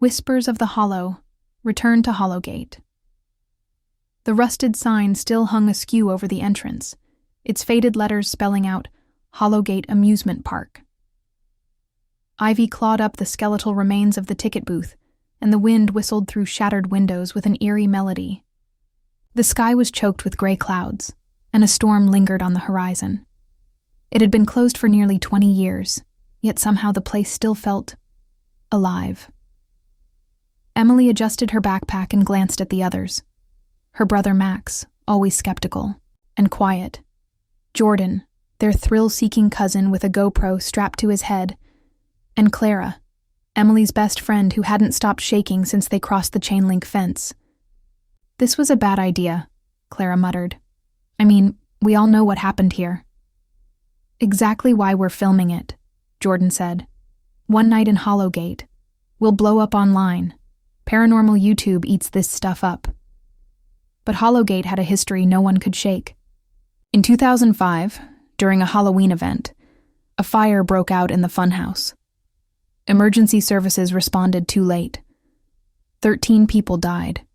Whispers of the Hollow, return to Hollowgate. The rusted sign still hung askew over the entrance, its faded letters spelling out Hollowgate Amusement Park. Ivy clawed up the skeletal remains of the ticket booth, and the wind whistled through shattered windows with an eerie melody. The sky was choked with gray clouds, and a storm lingered on the horizon. It had been closed for nearly 20 years, yet somehow the place still felt alive. Emily adjusted her backpack and glanced at the others. Her brother Max, always skeptical, and quiet. Jordan, their thrill-seeking cousin with a GoPro strapped to his head, and Clara, Emily's best friend who hadn't stopped shaking since they crossed the chain-link fence. "This was a bad idea," Clara muttered. "I mean, we all know what happened here." "Exactly why we're filming it," Jordan said. "One night in Hollowgate. We'll blow up online. Paranormal YouTube eats this stuff up." But Hollowgate had a history no one could shake. In 2005, during a Halloween event, a fire broke out in the funhouse. Emergency services responded too late. 13 people died.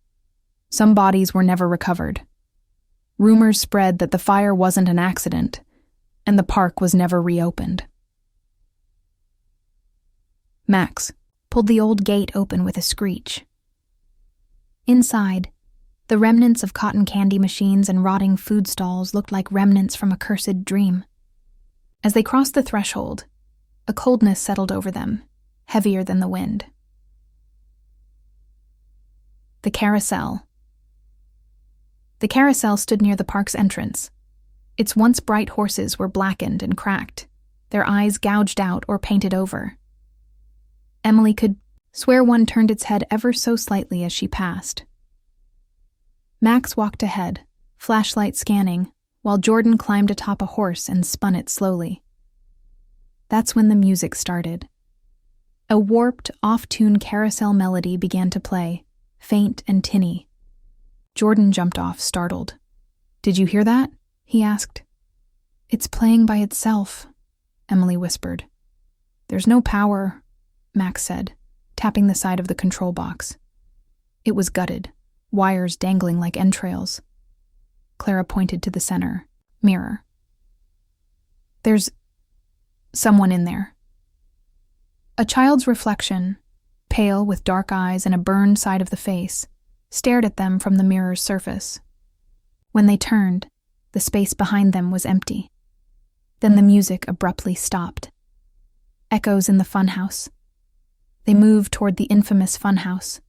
Some bodies were never recovered. Rumors spread that the fire wasn't an accident, and the park was never reopened. Max pulled the old gate open with a screech. Inside, the remnants of cotton candy machines and rotting food stalls looked like remnants from a cursed dream. As they crossed the threshold, a coldness settled over them, heavier than the wind. The carousel. The carousel stood near the park's entrance. Its once bright horses were blackened and cracked, their eyes gouged out or painted over. Emily could swear one turned its head ever so slightly as she passed. Max walked ahead, flashlight scanning, while Jordan climbed atop a horse and spun it slowly. That's when the music started. A warped, off-tune carousel melody began to play, faint and tinny. Jordan jumped off, startled. "Did you hear that?" he asked. "It's playing by itself," Emily whispered. "There's no power," Max said, tapping the side of the control box. It was gutted, wires dangling like entrails. Clara pointed to the center mirror. "There's someone in there." A child's reflection, pale with dark eyes and a burned side of the face, stared at them from the mirror's surface. When they turned, the space behind them was empty. Then the music abruptly stopped. Echoes in the funhouse. They moved toward the infamous funhouse.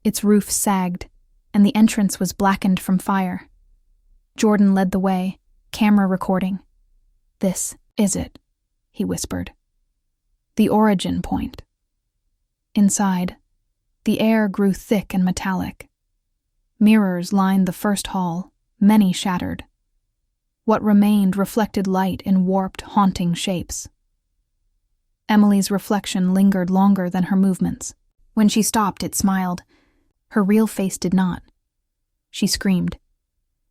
Its roof sagged, and the entrance was blackened from fire. Jordan led the way, camera recording. "This is it," he whispered. "The origin point." Inside, the air grew thick and metallic. Mirrors lined the first hall, many shattered. What remained reflected light in warped, haunting shapes. Emily's reflection lingered longer than her movements. When she stopped, it smiled. Her real face did not. She screamed.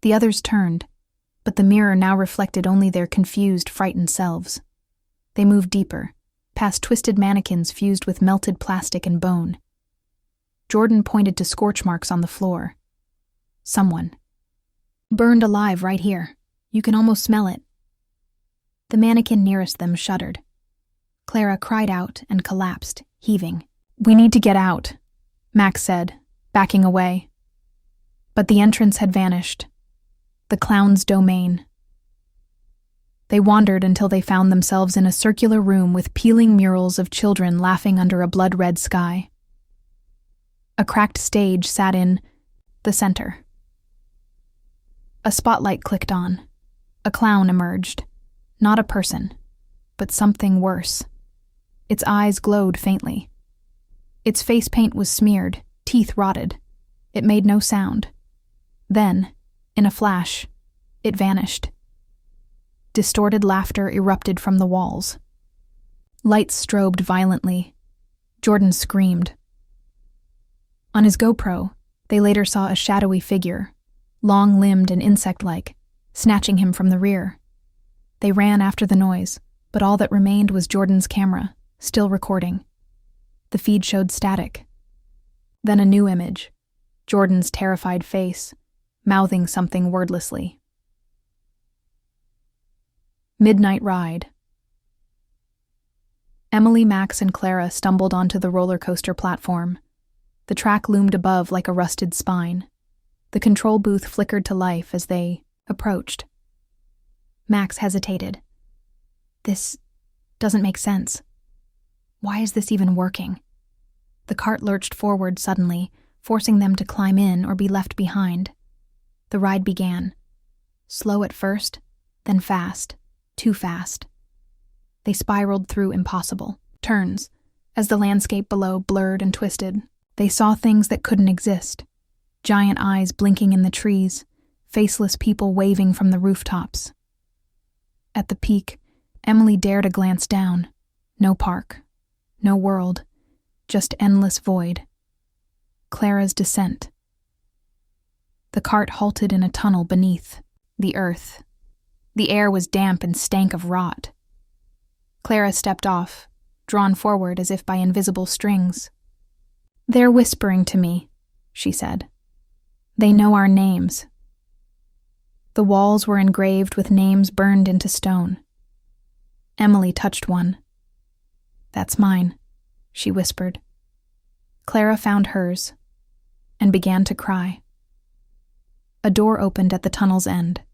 The others turned, but the mirror now reflected only their confused, frightened selves. They moved deeper, past twisted mannequins fused with melted plastic and bone. Jordan pointed to scorch marks on the floor. Someone. "Burned alive right here. You can almost smell it." The mannequin nearest them shuddered. Clara cried out and collapsed, heaving. "We need to get out," Max said, backing away. But the entrance had vanished. The clown's domain. They wandered until they found themselves in a circular room with peeling murals of children laughing under a blood-red sky. A cracked stage sat in the center. A spotlight clicked on. A clown emerged. Not a person, but something worse. Its eyes glowed faintly. Its face paint was smeared, teeth rotted. It made no sound. Then, in a flash, it vanished. Distorted laughter erupted from the walls. Lights strobed violently. Jordan screamed. On his GoPro, they later saw a shadowy figure, long-limbed and insect-like, snatching him from the rear. They ran after the noise, but all that remained was Jordan's camera, still recording. The feed showed static, Then a new image, Jordan's terrified face, mouthing something wordlessly. Midnight ride. Emily, Max, and Clara stumbled onto the roller coaster platform. The track loomed above like a rusted spine. The control booth flickered to life as they approached. Max hesitated. This doesn't make sense. Why is this even working? The cart lurched forward suddenly, forcing them to climb in or be left behind. The ride began. Slow at first, then fast, too fast. They spiraled through impossible turns. As the landscape below blurred and twisted, they saw things that couldn't exist. Giant eyes blinking in the trees, faceless people waving from the rooftops. At the peak, Emily dared a glance down. No park, no world, just endless void. Clara's descent. The cart halted in a tunnel beneath the earth. The air was damp and stank of rot. Clara stepped off, drawn forward as if by invisible strings. "They're whispering to me," she said. "They know our names." The walls were engraved with names burned into stone. Emily touched one. "That's mine," she whispered. Clara found hers and began to cry. A door opened at the tunnel's end.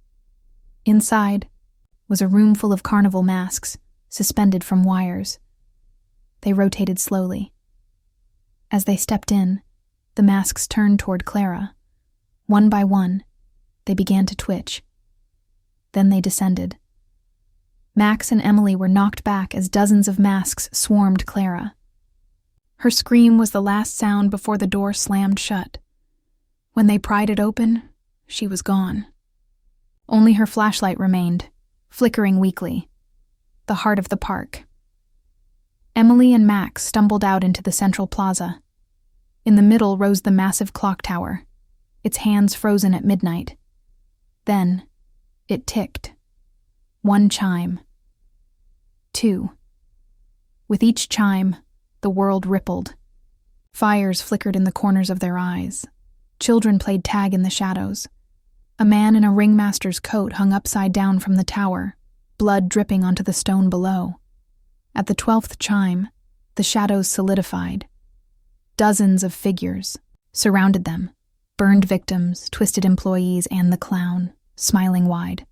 Inside was a room full of carnival masks, suspended from wires. They rotated slowly. As they stepped in, the masks turned toward Clara. One by one, they began to twitch. Then they descended. Max and Emily were knocked back as dozens of masks swarmed Clara. Her scream was the last sound before the door slammed shut. When they pried it open, she was gone. Only her flashlight remained, flickering weakly. The heart of the park. Emily and Max stumbled out into the central plaza. In the middle rose the massive clock tower, its hands frozen at midnight. Then, it ticked. 1 chime. 2. With each chime, the world rippled. Fires flickered in the corners of their eyes. Children played tag in the shadows. A man in a ringmaster's coat hung upside down from the tower, blood dripping onto the stone below. At the 12th chime, the shadows solidified. Dozens of figures surrounded them, burned victims, twisted employees, and the clown, smiling wide.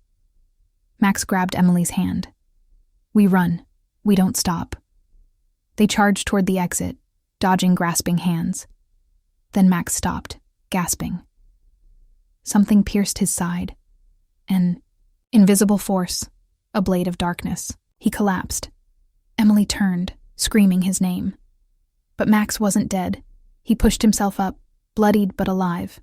Max grabbed Emily's hand. "We run. We don't stop." They charged toward the exit, dodging grasping hands. Then Max stopped, gasping. Something pierced his side. An invisible force, a blade of darkness. He collapsed. Emily turned, screaming his name. But Max wasn't dead. He pushed himself up, bloodied but alive.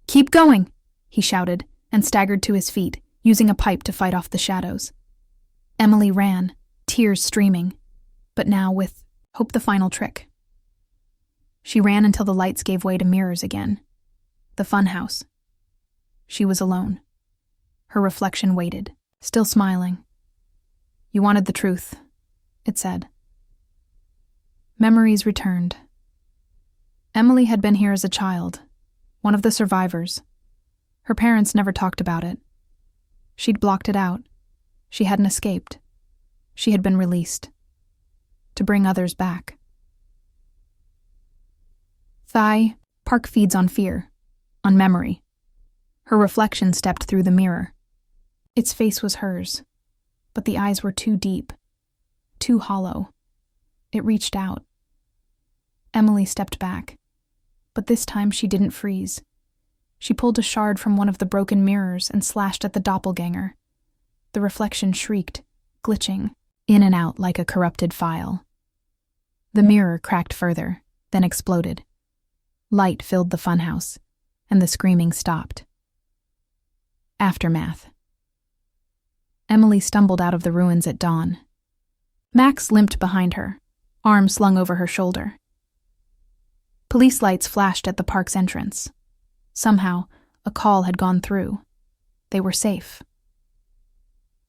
"Keep going!" he shouted, and staggered to his feet, using a pipe to fight off the shadows. Emily ran, tears streaming, but now with hope the final trick. She ran until the lights gave way to mirrors again. The funhouse. She was alone. Her reflection waited, still smiling. "You wanted the truth," it said. Memories returned. Emily had been here as a child, one of the survivors. Her parents never talked about it. She'd blocked it out. She hadn't escaped. She had been released. To bring others back. Thigh, park feeds on fear, on memory. Her reflection stepped through the mirror. Its face was hers, but the eyes were too deep, too hollow. It reached out. Emily stepped back, but this time she didn't freeze. She pulled a shard from one of the broken mirrors and slashed at the doppelganger. The reflection shrieked, glitching, in and out like a corrupted file. The mirror cracked further, then exploded. Light filled the funhouse, and the screaming stopped. Aftermath. Emily stumbled out of the ruins at dawn. Max limped behind her, arm slung over her shoulder. Police lights flashed at the park's entrance. Somehow, a call had gone through. They were safe.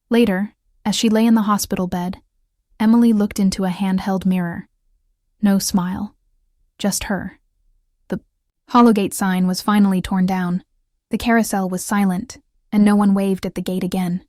Later, as she lay in the hospital bed, Emily looked into a handheld mirror. No smile, just her, Hollowgate sign was finally torn down. The carousel was silent, and no one waved at the gate again.